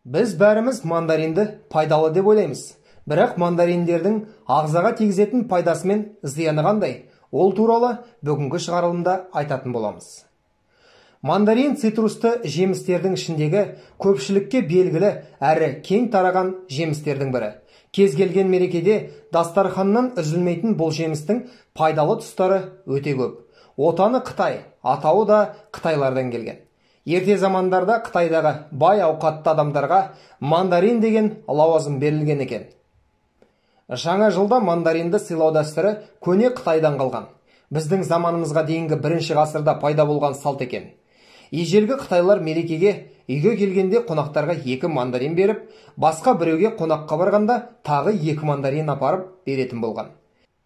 Біз бәріміз мандаринді пайдалы деп ойлаймыз. Бірақ мандариндердің ағзаға тигізетін пайдасы мен зияны қандай? Ол туралы бүгінгі шығарылымда айтатын боламыз. Мандарин цитрусты жемістердің ішіндегі көпшілікке белгілі әрі кең тараған жемістердің бірі. Кез келген мерекеде дастарханнан үзілмейтін бұл жемістің пайдалы тұстары өте көп. Отаны Қытай, атауы да Қытайлардан келген. Ерте замандарда Қытайдағы бай ауқатты адамдарға мандарин деген лауазым берілген екен. Жаңа жылда мандаринді сыйлау дәстүрі көне Қытайдан қалған. Біздің заманымызға дейінгі 1-ші ғасырда пайда болған салт екен. Ежелгі қытайлар мерекеге үйге келгенде қонақтарға 2 мандарин беріп, басқа біреуге қонаққа барғанда тағы 2 мандарин апарып беретін болған.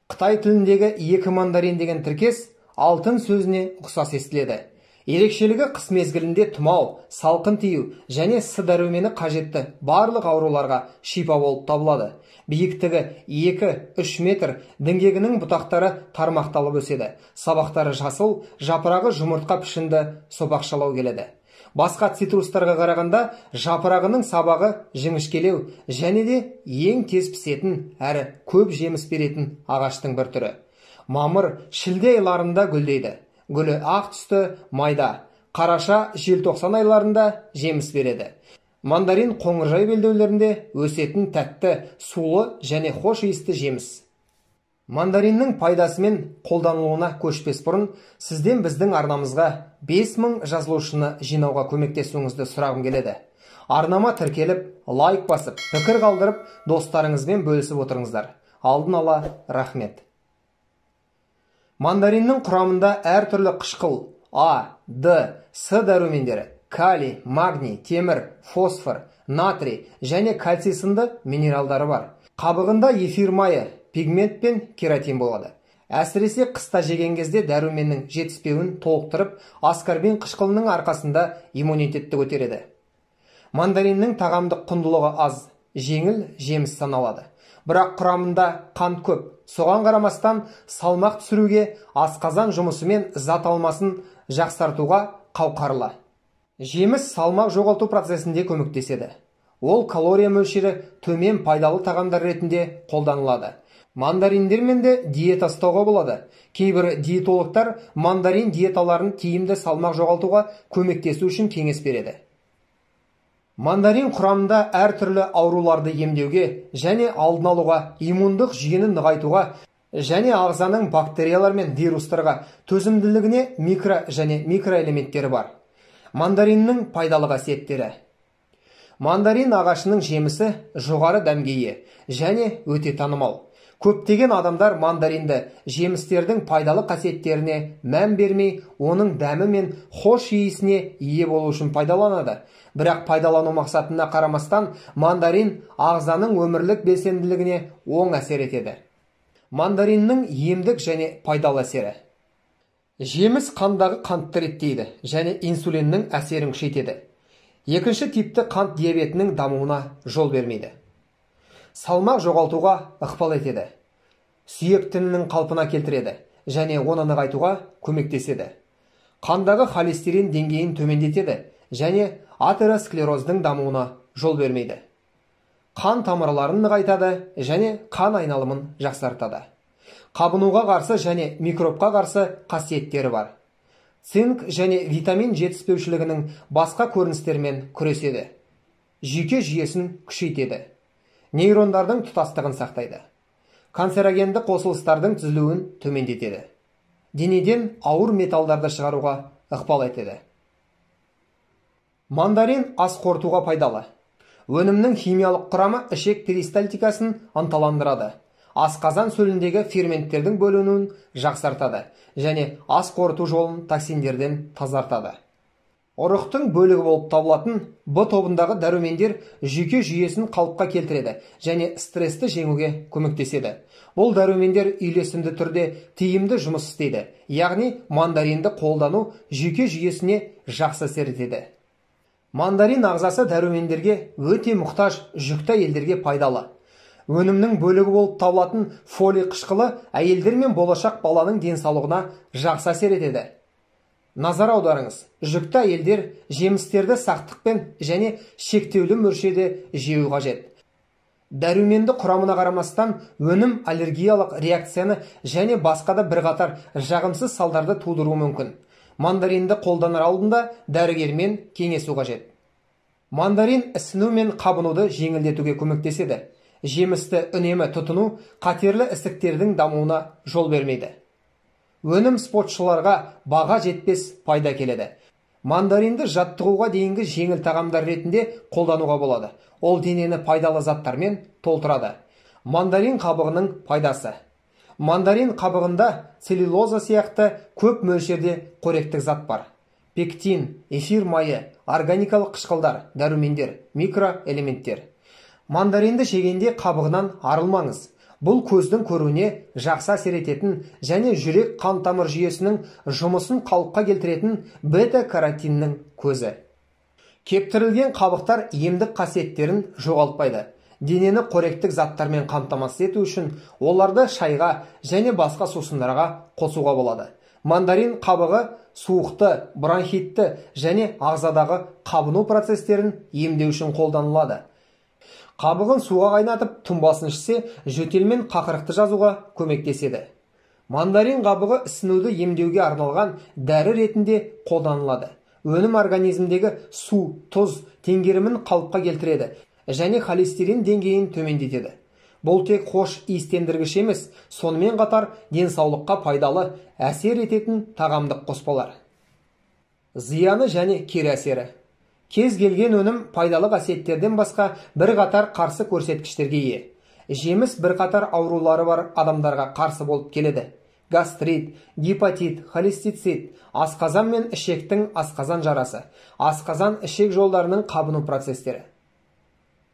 Қытай тіліндегі 2 мандарин деген тіркес алтын сөзіне ұқсас естіледі. Ерекшелігі қыс мезгілінде тұмау, салқын тию және с дәрумені қажетті барлық ауруларға шипа болып табылады. Биіктігі 2-3 метр, діңгегінің бұтақтары тармақталып өседі. Сабақтары жасыл, жапырағы жұмыртқа пішінді сопақшалау келеді. Басқа цитрустарға қарағанда жапырағының сабағы жіңішкелеу және де ең тез пісетін әрі көп жеміс беретін ағаштың бір түрі. Мамыр, шілде айларында гүлдейді. Гүлі ақ түсті, майда. Қараша, желтоқсан айларында жеміс береді. Мандарин қоңыржай белдеулерінде өсетін тәтті, сулы және хош иісті жеміс. Мандариннің пайдасы мен қолданылуына көшпес бұрын, сізден біздің арнамызға 5000 жазылушыны жинауға көмектесуіңізді сұрағым келеді. Арнама тіркеліп, лайк басып, пікір қалдырып, достарыңызбен бөлісіп отырыңыздар. Алдын ала рахмет. Мандариннің құрамында әртүрлі қышқыл А, Д, С дәрумендері, калий, магний, темір, фосфор, натрий және кальций сынды минералдары бар. Қабығында эфир майы, пигмент пен кератин болады. Әсіресе қыста жеген кезде дәруменнің жетіспеуін толықтырып, аскорбин қышқылының арқасында иммунитетті көтереді. Мандариннің тағамдық құндылығы аз, жеңіл жеміс саналады. Бірақ құрамында қант көп. Соған қарамастан салмақ түсіруге, асқазан жұмысымен зат алмасын жақсартуға қауқарлы. Жеміс салмақ жоғалту процесінде көмектеседі. Ол калория мөлшері төмен пайдалы тағамдар ретінде қолданылады. Мандариндермен де диета ұстауға болады. Кейбір диетологтар мандарин диеталарын тиімді салмақ жоғалтуға көмектесу үшін кеңес береді. Мандарин құрамында әртүрлі ауруларды емдеуге және алдын алуға, иммундық жүйені нығайтуға және ағзаның бактериялар мен вирустарға төзімділігіне микро және микроэлементтері бар. Мандариннің пайдалы қасиеттері. Мандарин ағашының жемісі жоғары дәмге және өте танымал. Көптеген адамдар мандаринді жемістердің пайдалы қасиеттеріне мән бермей, оның дәмі мен хош иісіне ие болу үшін пайдаланады. Бірақ пайдалану мақсатына қарамастан, мандарин ағзаның өмірлік белсенділігіне оң әсер етеді. Мандариннің емдік және пайдалы әсері. Жеміс қандағы қантты реттейді және инсулиннің әсерін күшейтеді. 2-ші типті қант диабетінің дамуына жол бермейді. Салмақ жоғалтуға ықпал етеді. Сүйек тінінің қалпына келтіреді және оны нығайтуға көмектеседі. Қандағы холестерин деңгейін төмендетеді және атеросклероздың дамуына жол бермейді. Қан тамырларын нығайтады және қан айналымын жақсартады. Қабынуға қарсы және микробқа қарсы қасиеттері бар. Цинк және витамин жетіспеушілігінің басқа көріністермен күреседі. Жүйке жүйесін күшейтеді. Нейрондардың тұтастығын сақтайды. Канцерогенді қосылыстардың түзілуін төмендетеді. Денеден ауыр металдарды шығаруға ықпал етеді. Мандарин ас қорытуға пайдалы. Өнімнің химиялық құрамы ішек перистальтикасын ынталандырады. Асқазан сөліндегі ферменттердің бөлінуін жақсартады және ас қорыту жолын токсиндерден тазартады. Ұрықтың бөлігі болып табылатын Б тобындағы дәрумендер жүйке жүйесін қалыпқа келтіреді және стрессті жеңуге көмектеседі. Бұл дәрумендер үйлесімді түрде тиімді жұмыс істейді, яғни мандаринді қолдану жүйке жүйесіне жақсы әсер етеді. Мандарин ағзасы дәрумендерге өте мұқтаж жүкті әйелдерге пайдалы. Өнімнің бөлігі болып табылатын фолий қышқылы әйелдер мен болашақ баланың денсаулығына жақсы әсер етеді. Назар аударыңыз, жүкті әйелдер жемістерді сақтықпен және шектеулі мөлшерде жеу қажет. Дәруменді құрамына қарамастан, өнім аллергиялық реакцияны және басқа да бірқатар жағымсыз салдарды тудыруы мүмкін. Мандаринді қолданар алдында дәрігермен кеңесу қажет. Мандарин ісіну мен қабынуды жеңілдетуге көмектеседі. Жемісті үнемі тұтыну қатерлі ісіктердің дамуына жол бермейді. Өнім спортшыларға баға жетпес пайда келеді. Мандаринді жаттығуға дейінгі жеңіл тағамдар ретінде қолдануға болады. Ол денені пайдалы заттармен толтырады. Мандарин қабығының пайдасы. Мандарин қабығында целлюлоза сияқты көп мөлшерде қоректік зат бар. Пектин, эфир майы, органикалық қышқылдар, дәрумендер, микроэлементтер. Мандаринді жегенде қабығынан арылмаңыз. Бұл көздің көруіне жақсы әсер ететін және жүрек қан тамыр жүйесінің жұмысын қалыпқа келтіретін бета-каротиннің көзі. Кептірілген қабықтар емдік қасиеттерін жоғалтпайды. Денені қоректік заттармен қамтамасыз ету үшін оларды шайға және басқа сусындарға қосуға болады. Мандарин қабығы суықты, бронхитті және ағзадағы қабыну процестерін емдеу үшін қолданылады. Қабығын суға қайнатып, тұнбасын ішсе, жөтел мен қақырықты жазуға көмектеседі. Мандарин қабығы ісінуді емдеуге арналған дәрі ретінде қолданылады. Өнім организмдегі су, тұз теңгерімін қалыпқа келтіреді және холестерин деңгейін төмендетеді. Бұл тек хош иістендіргіш емес, сонымен қатар денсаулыққа пайдалы әсер ететін тағамдық қоспалар. Зияны және кері әсері. Кез келген өнім пайдалы қасиеттерден басқа бірқатар қарсы көрсеткіштерге ие. Жеміс бірқатар аурулары бар адамдарға қарсы болып келеді. Гастрит, гепатит, холецистит, асқазан мен ішектің асқазан жарасы, асқазан ішек жолдарының қабыну процестері.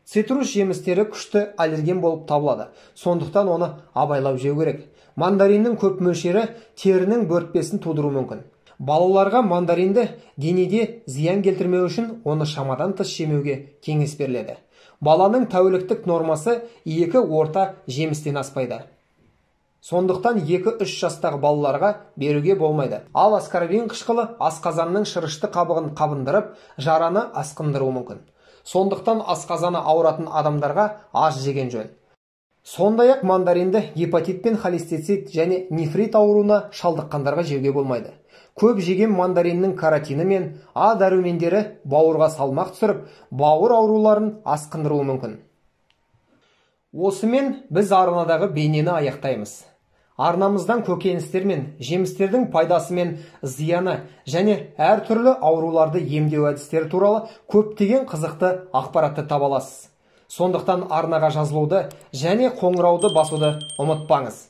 Цитрус жемістері күшті аллерген болып табылады, сондықтан оны абайлап жеу керек. Мандариннің көп мөлшері терінің бөртпесін тудыру мүмкін. Балаларға мандаринді денеде зиян келтірмеу үшін оны шамадан тыс жемеуге кеңес беріледі. Баланың тәуліктік нормасы 2 орта жемістен аспайды. Сондықтан 2-3 жастағы балаларға беруге болмайды. Ал аскорбин қышқылы асқазанның шырышты қабығын қабындырып, жараны асқындыруы мүмкін. Сондықтан асқазаны ауыратын адамдарға аз жеген жөн. Сондай-ақ мандаринді гепатит пен холецистит және нефрит ауруына шалдыққандарға жеуге болмайды. Көп жеген мандариннің каротині мен А дәрумендері бауырға салмақ түсіріп, бауыр ауруларын асқындыруы мүмкін. Осымен біз арнадағы бейнені аяқтаймыз. Арнамыздан көкөністер мен жемістердің пайдасы мен зияны және әртүрлі ауруларды емдеу әдістері туралы көптеген қызықты ақпаратты таба аласыз. Сондықтан арнаға жазылуды және қоңырауды басуды ұмытпаңыз.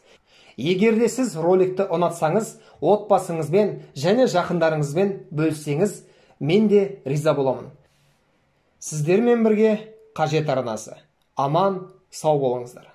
Егер де сіз роликті ұнатсаңыз, отбасыңызбен және жақындарыңызбен бөліссеңіз, мен де риза боламын. Сіздермен бірге қажет арнасы. Аман, сау болыңыздар.